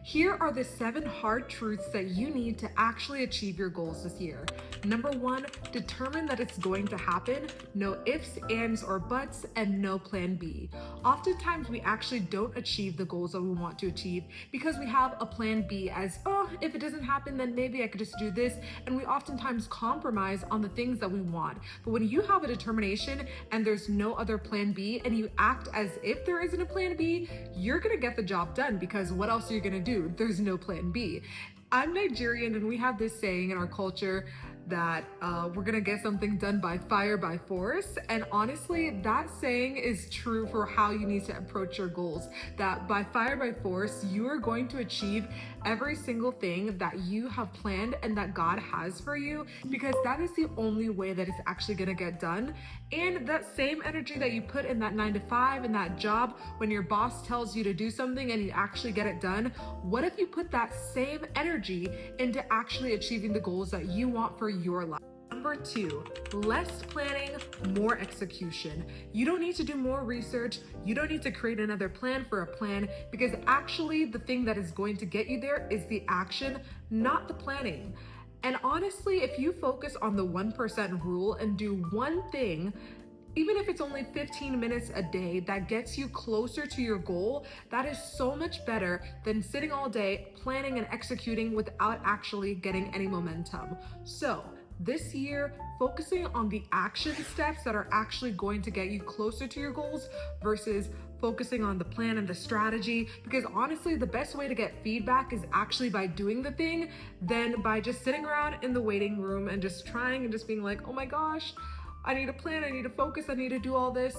Here are the 7 hard truths that you need to actually achieve your goals this year. Number 1, determine that it's going to happen. No ifs, ands, or buts, and no plan B. Oftentimes, we actually don't achieve the goals that we want to achieve because we have a plan B as, oh, if it doesn't happen, then maybe I could just do this. And we oftentimes compromise on the things that we want. But when you have a determination and there's no other plan B and you act as if there isn't a plan B, you're gonna get the job done because what else are you gonna do? There's no plan B. I'm Nigerian and we have this saying in our culture that we're gonna get something done by fire by force. And honestly, that saying is true for how you need to approach your goals. That by fire by force, you are going to achieve every single thing that you have planned and that God has for you, because that is the only way that it's actually gonna get done. And that same energy that you put in that 9 to 5 and that job when your boss tells you to do something and you actually get it done, what if you put that same energy into actually achieving the goals that you want for your life? Number 2, less planning, more execution. You don't need to do more research. You don't need to create another plan for a plan, because actually the thing that is going to get you there is the action, not the planning. And honestly, if you focus on the 1% rule and do one thing, even if it's only 15 minutes a day that gets you closer to your goal, that is so much better than sitting all day planning and executing without actually getting any momentum. So this year, focusing on the action steps that are actually going to get you closer to your goals versus focusing on the plan and the strategy, because honestly, the best way to get feedback is actually by doing the thing than by just sitting around in the waiting room and just trying and just being like, oh my gosh, I need a plan, I need to focus, I need to do all this.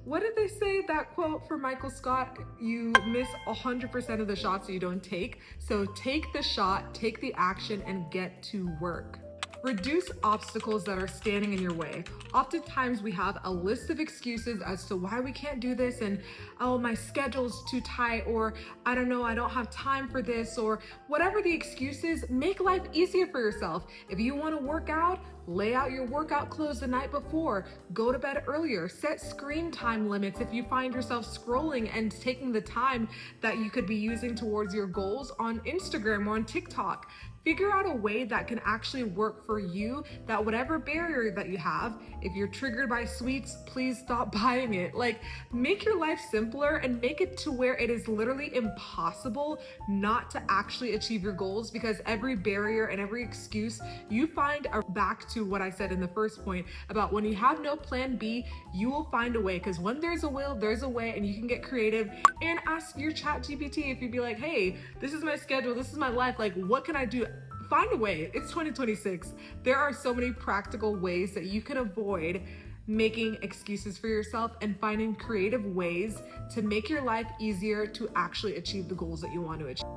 What did they say, that quote from Michael Scott? You miss 100% of the shots that you don't take. So take the shot, take the action, and get to work. Reduce obstacles that are standing in your way. Oftentimes we have a list of excuses as to why we can't do this, and oh, my schedule's too tight, or I don't know, I don't have time for this, or whatever the excuse is. Make life easier for yourself. If you want to work out, lay out your workout clothes the night before, go to bed earlier, set screen time limits if you find yourself scrolling and taking the time that you could be using towards your goals on Instagram or on TikTok. Figure out a way that can actually work for you, that whatever barrier that you have, if you're triggered by sweets, please stop buying it. Like, make your life simpler and make it to where it is literally impossible not to actually achieve your goals, because every barrier and every excuse you find are back to what I said in the first point about when you have no plan B, you will find a way, because when there's a will, there's a way, and you can get creative and ask your chat GPT if you'd be like, hey, this is my schedule, this is my life, like what can I do? Find a way. It's 2026. There are so many practical ways that you can avoid making excuses for yourself and finding creative ways to make your life easier to actually achieve the goals that you want to achieve.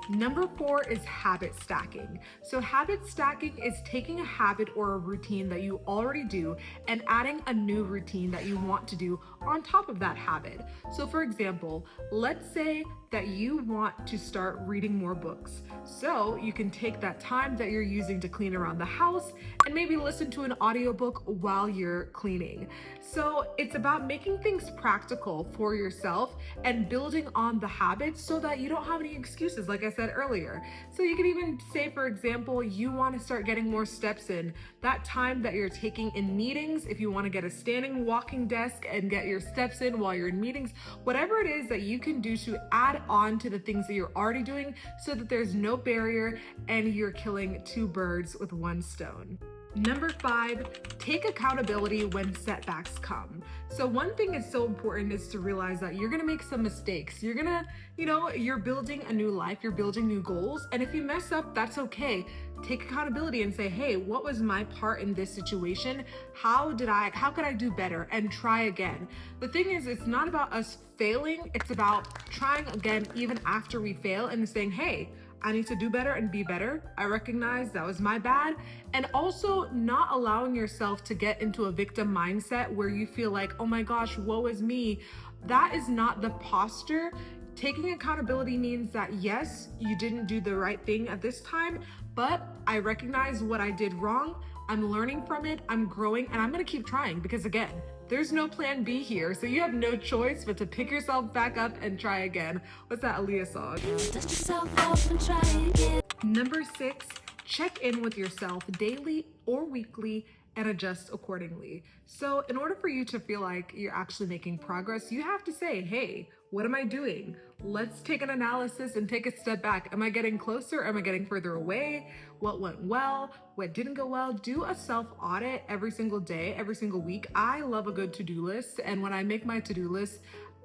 Number 4 is habit stacking. So habit stacking is taking a habit or a routine that you already do and adding a new routine that you want to do on top of that habit. So for example, let's say that you want to start reading more books. So you can take that time that you're using to clean around the house and maybe listen to an audiobook while you're cleaning. So it's about making things practical for yourself and building on the habits so that you don't have any excuses, like I said earlier. So you can even say, for example, you want to start getting more steps in. That time that you're taking in meetings, if you want to get a standing walking desk and get your steps in while you're in meetings, whatever it is that you can do to add on to the things that you're already doing so that there's no barrier and you're killing 2 birds with 1 stone. Number 5, take accountability when setbacks come. So one thing that's so important is to realize that you're gonna make some mistakes. You're gonna, you're building a new life, you're building new goals. And if you mess up, that's okay. Take accountability and say, hey, what was my part in this situation? How could I do better, and try again? The thing is, it's not about us failing. It's about trying again, even after we fail, and saying, hey, I need to do better and be better. I recognize that was my bad. And also not allowing yourself to get into a victim mindset where you feel like, oh my gosh, woe is me. That is not the posture. Taking accountability means that yes, you didn't do the right thing at this time, but I recognize what I did wrong. I'm learning from it, I'm growing, and I'm gonna keep trying, because again, there's no plan B here. So you have no choice but to pick yourself back up and try again. What's that Aaliyah song? Dust yourself off and try again. Number 6, check in with yourself daily or weekly and adjust accordingly. So in order for you to feel like you're actually making progress, you have to say, hey, what am I doing? Let's take an analysis and take a step back. Am I getting closer? Am I getting further away? What went well? What didn't go well? Do a self-audit every single day, every single week. I love a good to-do list. And when I make my to-do list,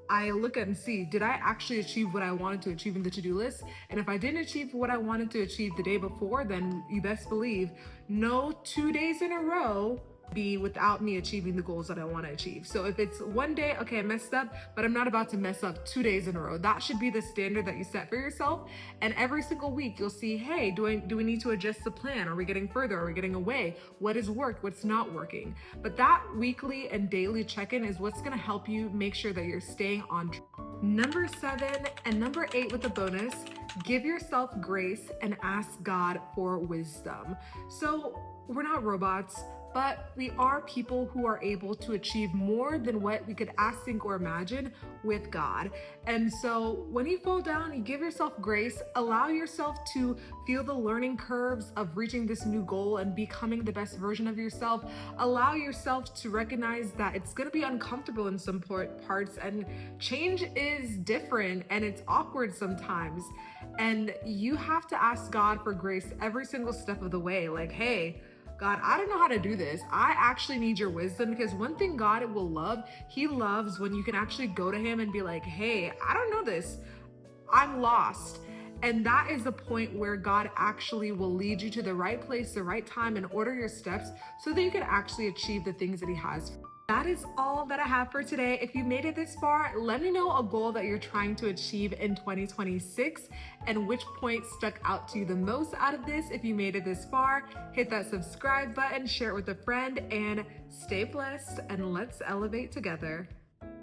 I look at and see, did I actually achieve what I wanted to achieve in the to-do list? And if I didn't achieve what I wanted to achieve the day before, then you best believe no 2 days in a row be without me achieving the goals that I want to achieve. So if it's one day, okay, I messed up, but I'm not about to mess up 2 days in a row. That should be the standard that you set for yourself. And every single week you'll see, hey, do we need to adjust the plan? Are we getting further? Are we getting away? What has worked? What's not working? But that weekly and daily check-in is what's going to help you make sure that you're staying on track. Number 7 and number 8 with the bonus, give yourself grace and ask God for wisdom. So we're not robots, but we are people who are able to achieve more than what we could ask, think, or imagine with God. And so when you fall down, you give yourself grace, allow yourself to feel the learning curves of reaching this new goal and becoming the best version of yourself. Allow yourself to recognize that it's going to be uncomfortable in some parts, and change is different and it's awkward sometimes. And you have to ask God for grace every single step of the way. Like, hey, God, I don't know how to do this. I actually need your wisdom, because one thing God will love, he loves when you can actually go to him and be like, hey, I don't know this. I'm lost. And that is the point where God actually will lead you to the right place, the right time, and order your steps so that you can actually achieve the things that he has. That is all that I have for today. If you made it this far, let me know a goal that you're trying to achieve in 2026 and which point stuck out to you the most out of this. If you made it this far, hit that subscribe button, share it with a friend, and stay blessed, and let's elevate together.